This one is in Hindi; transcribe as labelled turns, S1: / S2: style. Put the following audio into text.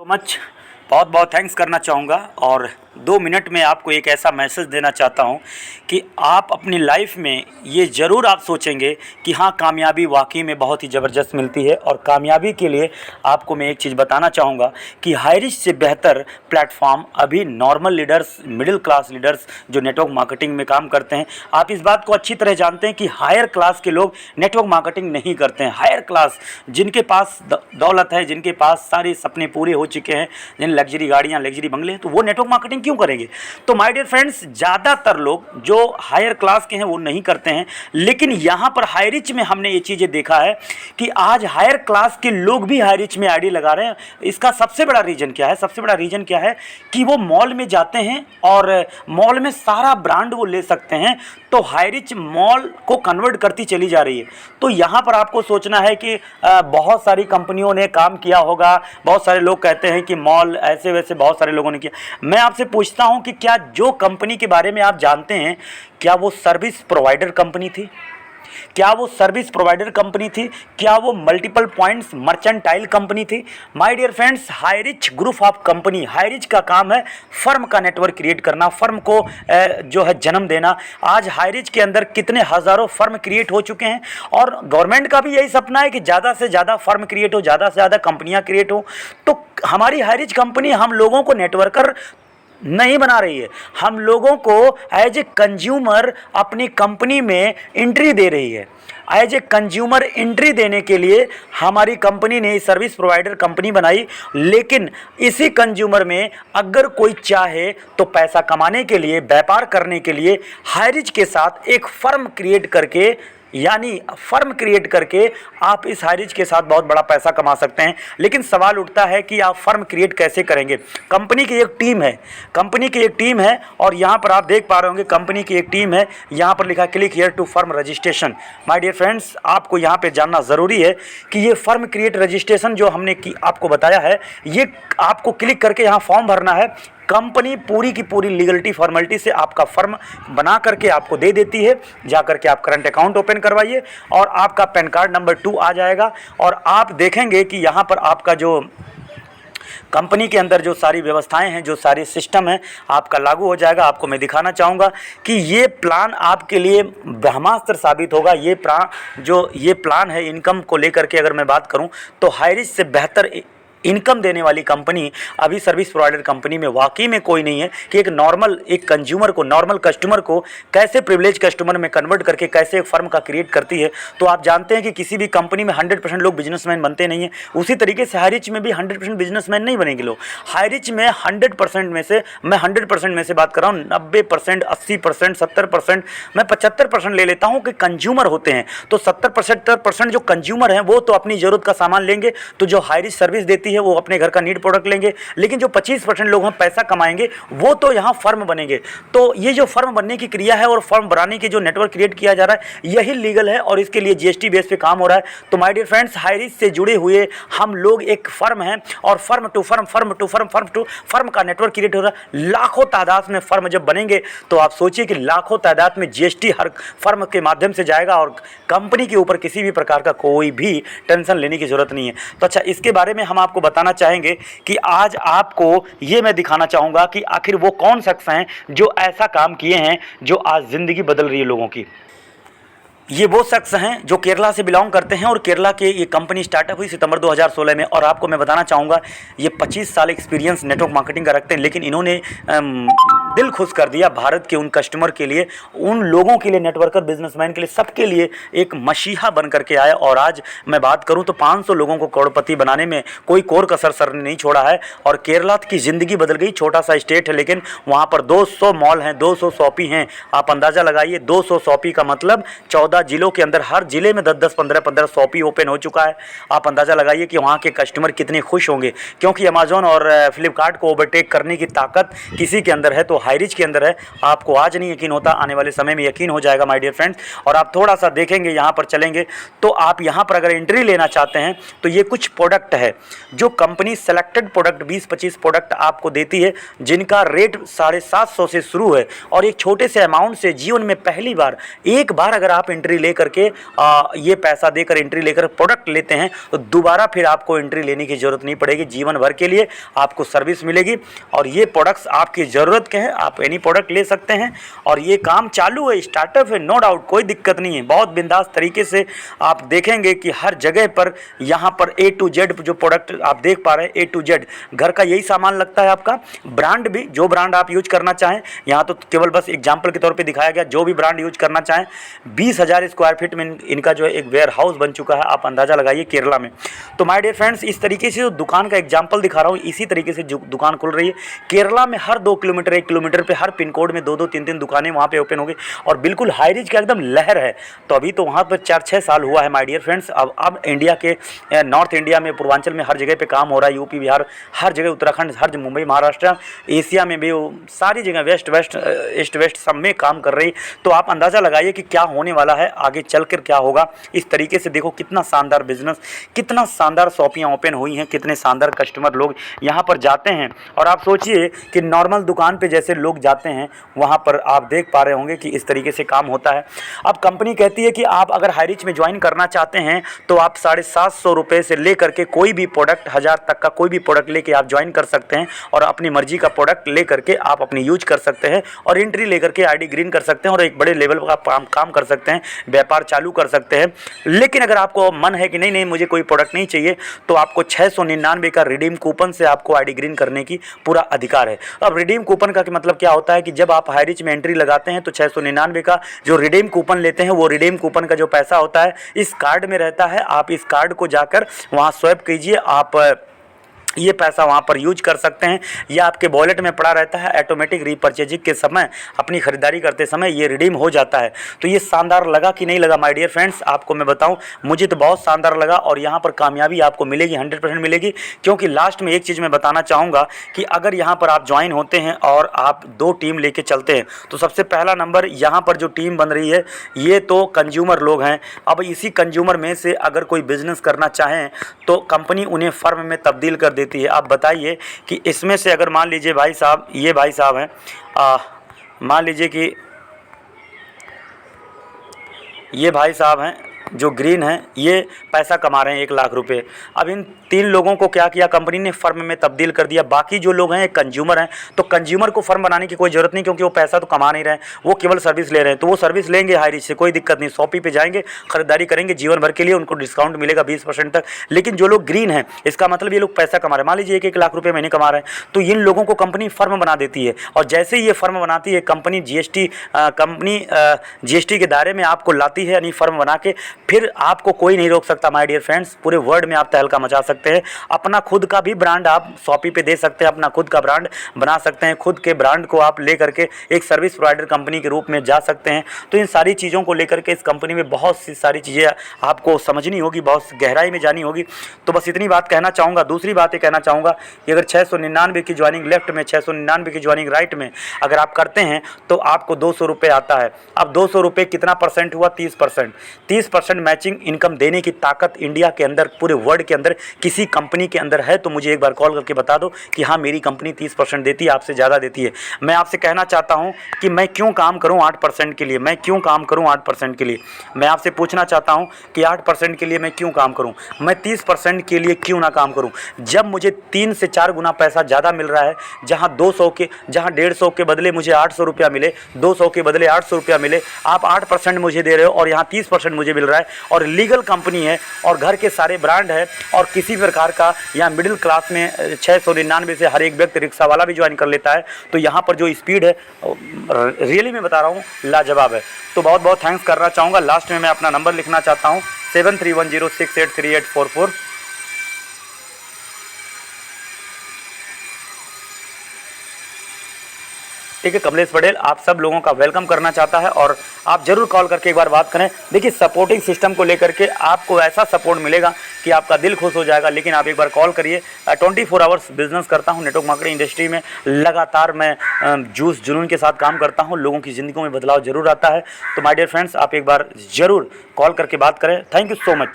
S1: तो मच बहुत बहुत थैंक्स करना चाहूँगा और 2 मिनट में आपको एक ऐसा मैसेज देना चाहता हूँ कि आप अपनी लाइफ में ये ज़रूर आप सोचेंगे कि हाँ, कामयाबी वाकई में बहुत ही ज़बरदस्त मिलती है। और कामयाबी के लिए आपको मैं एक चीज़ बताना चाहूँगा कि हाईरिच से बेहतर प्लेटफॉर्म अभी normal leaders, middle class leaders जो नेटवर्क मार्केटिंग में काम करते हैं, आप इस बात को अच्छी तरह जानते हैं कि हायर क्लास के लोग नेटवर्क मार्केटिंग नहीं करते हैं। हायर क्लास जिनके पास दौलत है, जिनके पास सारे सपने पूरे हो चुके हैं, जिन लग्जरी गाड़ियाँ, लग्जरी बंगले हैं, तो वो नेटवर्क मार्केटिंग क्यों करेंगे। तो माय डियर फ्रेंड्स, ज़्यादातर लोग जो हायर क्लास के हैं वो नहीं करते हैं, लेकिन यहाँ पर हाईरिच में हमने ये चीज़ें देखा है कि आज हायर क्लास के लोग भी हाईरिच में आईडी लगा रहे हैं। इसका सबसे बड़ा रीज़न क्या है? सबसे बड़ा रीज़न क्या है कि वो मॉल में जाते हैं और मॉल में सारा ब्रांड वो ले सकते हैं, तो हाईरिच मॉल को कन्वर्ट करती चली जा रही है। तो यहाँ पर आपको सोचना है कि बहुत सारी कंपनियों ने काम किया होगा, बहुत सारे लोग कहते हैं कि मॉल ऐसे वैसे बहुत सारे लोगों ने किया। मैं आपसे पूछता हूँ कि क्या जो कंपनी के बारे में आप जानते हैं, क्या वो सर्विस प्रोवाइडर कंपनी थी? क्या वो सर्विस प्रोवाइडर कंपनी थी? क्या वो मल्टीपल पॉइंट्स मर्चेंटाइल कंपनी थी? My dear friends, Highrich group of company, Highrich का काम है फर्म का नेटवर्क क्रिएट करना, फर्म को जो है जन्म देना। आज हाईरिच के अंदर कितने हज़ारों फर्म क्रिएट हो चुके हैं और गवर्नमेंट का भी यही सपना है कि ज़्यादा से ज़्यादा फर्म क्रिएट हो, ज़्यादा से ज़्यादा कंपनियाँ क्रिएट हो। तो हमारी हाईरिच कंपनी हम लोगों को नेटवर्कर नहीं बना रही है, हम लोगों को एज ए कंज्यूमर अपनी कंपनी में एंट्री दे रही है। एज ए कंज्यूमर एंट्री देने के लिए हमारी कंपनी ने सर्विस प्रोवाइडर कंपनी बनाई, लेकिन इसी कंज्यूमर में अगर कोई चाहे तो पैसा कमाने के लिए, व्यापार करने के लिए हाईरिच के साथ एक फर्म क्रिएट करके, यानी फर्म क्रिएट करके आप इस हाईरिच के साथ बहुत बड़ा पैसा कमा सकते हैं। लेकिन सवाल उठता है कि आप फर्म क्रिएट कैसे करेंगे। कंपनी की एक टीम है, कंपनी की एक टीम है और यहाँ पर आप देख पा रहे होंगे कंपनी की एक टीम है, यहाँ पर लिखा click here to firm registration. My dear friends, आपको यहाँ पे जानना ज़रूरी है कि ये फर्म क्रिएट रजिस्ट्रेशन जो हमने आपको बताया है, ये आपको क्लिक करके यहाँ फॉर्म भरना है। कंपनी पूरी की पूरी लीगलिटी फॉर्मेलिटी से आपका फर्म बना करके आपको दे देती है। जा करके आप करंट अकाउंट ओपन करवाइए और आपका पैन कार्ड नंबर 2 आ जाएगा और आप देखेंगे कि यहाँ पर आपका जो कंपनी के अंदर जो सारी व्यवस्थाएं हैं, जो सारी सिस्टम है, आपका लागू हो जाएगा। आपको मैं दिखाना चाहूँगा कि ये प्लान आपके लिए ब्रह्मास्त्र साबित होगा। ये प्लान है इनकम को लेकर के अगर मैं बात करूँ तो हाईरिच से बेहतर इनकम देने वाली कंपनी अभी सर्विस प्रोवाइडर कंपनी में वाकई में कोई नहीं है कि एक कंज्यूमर को, नॉर्मल कस्टमर को कैसे प्रिविलेज कस्टमर में कन्वर्ट करके कैसे एक फर्म का क्रिएट करती है। तो आप जानते हैं कि किसी भी कंपनी में 100% लोग बिजनेसमैन बनते नहीं हैं, उसी तरीके से हाईरिच में भी 100% बिजनेसमैन नहीं बनेंगे लोग। हाईरिच में 100% में से, मैं 100% में से बात कर रहा हूँ, 90%, 80%, 70%, मैं 75% ले लेता हूँ कि कंज्यूमर होते हैं। तो 70% जो कंज्यूमर हैं वो तो अपनी ज़रूरत का सामान लेंगे, तो जो हाईरिच सर्विस देती है वो अपने घर का नीड प्रोडक्ट लेंगे। लेकिन जो 25% लोग हम पैसा कमाएंगे वो तो यहाँ फर्म बनेंगे। तो ये जो फर्म बनने की क्रिया है और फर्म बनाने की जो नेटवर्क क्रिएट किया जा रहा है, यही लीगल है और इसके लिए जीएसटी बेस पे काम हो रहा है। तो माय डियर फ्रेंड्स, हाईरिच से जुड़े हुए हम लोग एक फर्म हैं और फर्म टू फर्म का नेटवर्क क्रिएट हो रहा है। लाखों तादाद में फर्म जब बनेंगे तो आप सोचिए कि लाखों तादाद में जीएसटी हर फर्म के माध्यम से जाएगा और कंपनी के ऊपर किसी भी प्रकार का कोई भी टेंशन लेने की जरूरत नहीं है। तो अच्छा, इसके बारे में हम आपको बताना चाहेंगे कि आज आपको ये मैं दिखाना चाहूँगा कि आखिर वो कौन शख्स हैं जो ऐसा काम किए हैं जो आज ज़िंदगी बदल रही है लोगों की। ये वो शख्स हैं जो केरला से बिलोंग करते हैं और केरला के ये कंपनी स्टार्टअप हुई सितंबर 2016 में और आपको मैं बताना चाहूँगा ये 25 साल एक्सपीरियंस नेटवर्क मार्केटिंग का रखते हैं। लेकिन इन्होंने दिल खुश कर दिया भारत के उन कस्टमर के लिए, उन लोगों के लिए, नेटवर्कर, बिजनेसमैन के लिए, सबके लिए एक मसीहा बन करके आए। और आज मैं बात करूँ तो 500 लोगों को करोड़पति बनाने में कोई कोर कसर सर ने नहीं छोड़ा है और केरला की ज़िंदगी बदल गई। छोटा सा स्टेट है लेकिन वहाँ पर 200 मॉल हैं, 200 शॉपी हैं। आप अंदाज़ा लगाइए, 200 शॉपी का मतलब 14 जिलों के अंदर हर जिले में 10-10, 15-15 शॉपी ओपन हो चुका है। आप अंदाज़ा लगाइए कि वहाँ के कस्टमर कितने खुश होंगे, क्योंकि अमेज़ॉन और फ्लिपकार्ट को ओवरटेक करने की ताकत किसी के अंदर है तो हाईरिच के अंदर है। आपको आज नहीं यकीन होता, आने वाले समय में यकीन हो जाएगा माय डियर फ्रेंड्स। और आप थोड़ा सा देखेंगे, यहाँ पर चलेंगे तो आप यहाँ पर अगर एंट्री लेना चाहते हैं तो ये कुछ प्रोडक्ट है जो कंपनी सेलेक्टेड प्रोडक्ट 20-25 प्रोडक्ट आपको देती है, जिनका रेट 750 से शुरू है। और एक छोटे से अमाउंट से जीवन में पहली बार, एक बार अगर आप एंट्री लेकर के ये पैसा देकर एंट्री लेकर प्रोडक्ट लेते हैं तो दोबारा फिर आपको एंट्री लेने की ज़रूरत नहीं पड़ेगी। जीवन भर के लिए आपको सर्विस मिलेगी और ये प्रोडक्ट्स आपकी ज़रूरत के हैं, आप एनी प्रोडक्ट ले सकते हैं। और ये काम चालू है, स्टार्टअप है, नो डाउट, कोई दिक्कत नहीं है। बहुत बिंदास तरीके से आप देखेंगे कि हर जगह पर यहाँ पर A to Z जो प्रोडक्ट आप देख पा रहे हैं, A to Z घर का यही सामान लगता है आपका। ब्रांड भी जो ब्रांड आप यूज करना चाहें, यहाँ तो केवल बस एग्जाम्पल के तौर पे दिखाया गया, जो भी ब्रांड यूज करना चाहें। 20,000 स्क्वायर फीट में इनका जो है एक वेयर हाउस बन चुका है, आप अंदाज़ा लगाइए, केरला में। तो माय डियर फ्रेंड्स, इस तरीके से जो दुकान का एग्जाम्पल दिखा रहा हूँ, इसी तरीके से जो दुकान खुल रही है केरला में। हर 2 किलोमीटर 1 किलोमीटर पर हर पिन कोड में 2-2 3-3 दुकानें वहाँ पर ओपन हो गई और बिल्कुल हाईरिच का एकदम लहर है। तो अभी तो वहाँ पर 4-6 साल हुआ है माय डियर फ्रेंड्स। अब इंडिया के नॉर्थ इंडिया में, पूर्वांचल में हर जगह पे काम हो रहा है, यूपी बिहार हर जगह, उत्तराखंड हर, मुंबई महाराष्ट्र, एशिया में भी सारी जगह, वेस्ट वेस्ट ईस्ट वेस्ट सब में काम कर रही। तो आप अंदाज़ा लगाइए कि क्या होने वाला है आगे चलकर, क्या होगा। इस तरीके से देखो कितना शानदार बिजनेस, कितना शानदार शॉपियाँ ओपन हुई हैं, कितने शानदार कस्टमर लोग यहाँ पर जाते हैं। और आप सोचिए कि नॉर्मल दुकान पे जैसे लोग जाते हैं वहाँ पर आप देख पा रहे होंगे कि इस तरीके से काम होता है। अब कंपनी कहती है कि आप अगर हाईरिच में ज्वाइन करना चाहते हैं तो आप 750 रुपये से लेकर के कोई भी प्रोडक्ट 1000 तक का कोई भी प्रोडक्ट लेके आप ज्वाइन कर सकते हैं और अपनी मर्जी का प्रोडक्ट ले करके आप अपनी यूज कर सकते हैं और एंट्री लेकर के आईडी ग्रीन कर सकते हैं और एक बड़े लेवल का काम कर सकते हैं, व्यापार चालू कर सकते हैं। लेकिन अगर आपको मन है कि नहीं नहीं मुझे कोई प्रोडक्ट नहीं चाहिए, तो आपको 699 का रिडीम कूपन से आपको आईडी ग्रीन करने की पूरा अधिकार है। अब रिडीम कूपन का मतलब क्या होता है कि जब आप हाईरिच में एंट्री लगाते हैं तो 699 का जो रिडीम कूपन लेते हैं, वो रिडीम कूपन का जो पैसा होता है इस कार्ड में रहता है। आप इस कार्ड को जाकर वहाँ स्वैप कीजिए, आप ये पैसा वहाँ पर यूज कर सकते हैं। यह आपके वॉलेट में पड़ा रहता है, ऑटोमेटिक रीपर्चेजिंग के समय, अपनी खरीदारी करते समय ये रिडीम हो जाता है। तो ये शानदार लगा कि नहीं लगा माय डियर फ्रेंड्स, आपको मैं बताऊं, मुझे तो बहुत शानदार लगा। और यहाँ पर कामयाबी आपको मिलेगी, 100% मिलेगी। क्योंकि लास्ट में एक चीज़ मैं बताना चाहूँगा कि अगर यहाँ पर आप ज्वाइन होते हैं और आप 2 टीम लेके चलते हैं तो सबसे पहला नंबर यहाँ पर जो टीम बन रही है ये तो कंज्यूमर लोग हैं। अब इसी कंज्यूमर में से अगर कोई बिजनेस करना चाहें तो कंपनी उन्हें फर्म में तब्दील कर देती है। आप बताइए कि इसमें से अगर मान लीजिए भाई साहब, ये भाई साहब हैं, मान लीजिए कि ये भाई साहब हैं जो ग्रीन हैं, ये पैसा कमा रहे हैं 1 लाख रुपए। अब इन 3 लोगों को क्या किया कंपनी ने, फर्म में तब्दील कर दिया। बाकी जो लोग हैं कंज्यूमर हैं, तो कंज्यूमर को फर्म बनाने की कोई ज़रूरत नहीं, क्योंकि वो पैसा तो कमा नहीं रहे हैं, वो केवल सर्विस ले रहे हैं। तो वो सर्विस लेंगे हाईरिच से, कोई दिक्कत नहीं, शॉपी पे जाएंगे, खरीदारी करेंगे, जीवन भर के लिए उनको डिस्काउंट मिलेगा 20% तक। लेकिन जो लोग ग्रीन हैं, इसका मतलब ये लोग पैसा कमा रहे हैं, मान लीजिए 1-1 लाख रुपये महीने कमा रहे हैं, तो इन लोगों को कंपनी फर्म बना देती है। और जैसे ही ये फर्म बनाती है कंपनी, जीएसटी के दायरे में आपको लाती है, यानी फर्म बना के, फिर आपको कोई नहीं रोक सकता माय डियर फ्रेंड्स। पूरे वर्ल्ड में आप तहलका मचा सकते हैं। अपना खुद का भी ब्रांड आप शॉपी पे दे सकते हैं, अपना खुद का ब्रांड बना सकते हैं, खुद के ब्रांड को आप ले करके एक सर्विस प्रोवाइडर कंपनी के रूप में जा सकते हैं। तो इन सारी चीज़ों को लेकर के इस कंपनी में बहुत सी सारी चीज़ें आपको समझनी होगी, बहुत गहराई में जानी होगी। तो बस इतनी बात कहना चाहूँगा। दूसरी बात ये कहना चाहूँगा कि अगर 699 की ज्वाइनिंग लेफ्ट में, 699 की ज्वाइनिंग राइट में अगर आप करते हैं तो आपको 200 रुपये आता है। अब 200 रुपये कितना परसेंट हुआ? 30%। 30% मैचिंग इनकम देने की ताकत इंडिया के अंदर, पूरे वर्ल्ड के अंदर किसी कंपनी के अंदर है तो मुझे एक बार कॉल करके बता दो कि हाँ मेरी कंपनी 30% देती है, आपसे ज़्यादा देती है। मैं आपसे कहना चाहता हूँ कि मैं क्यों काम करूँ 8% के लिए, मैं क्यों काम करूँ 8% के लिए। मैं आपसे पूछना चाहता हूँ कि 8% के लिए मैं क्यों काम करूँ, मैं 30% के लिए क्यों ना काम करूँ। जब मुझे 3 से 4 गुना पैसा ज़्यादा मिल रहा है, जहाँ 150 के बदले मुझे 800 रुपया मिले, 200 के बदले 800 रुपया मिले, आप 8% मुझे दे रहे हो और यहाँ 30% मुझे मिल रहा है, और लीगल कंपनी है और घर के सारे ब्रांड है, और किसी प्रकार का यहाँ मिडिल क्लास में 699 से हर एक व्यक्ति रिक्शा वाला भी ज्वाइन कर लेता है। तो यहाँ पर जो स्पीड है रियली मैं बता रहा हूँ लाजवाब है। तो बहुत बहुत थैंक्स करना चाहूँगा। लास्ट में मैं अपना नंबर लिखना चाहता हूँ 7310683844। ठीक है। कमलेश पटेल आप सब लोगों का वेलकम करना चाहता है और आप ज़रूर कॉल करके एक बार बात करें। देखिए सपोर्टिंग सिस्टम को लेकर के आपको ऐसा सपोर्ट मिलेगा कि आपका दिल खुश हो जाएगा। लेकिन आप एक बार कॉल करिए। 24 आवर्स बिजनेस करता हूँ, नेटवर्क मार्केटिंग इंडस्ट्री में लगातार मैं जोश जुनून के साथ काम करता हूँ, लोगों की ज़िंदगी में बदलाव जरूर आता है। तो माय डियर फ्रेंड्स, आप एक बार ज़रूर कॉल करके बात करें। Thank you so much.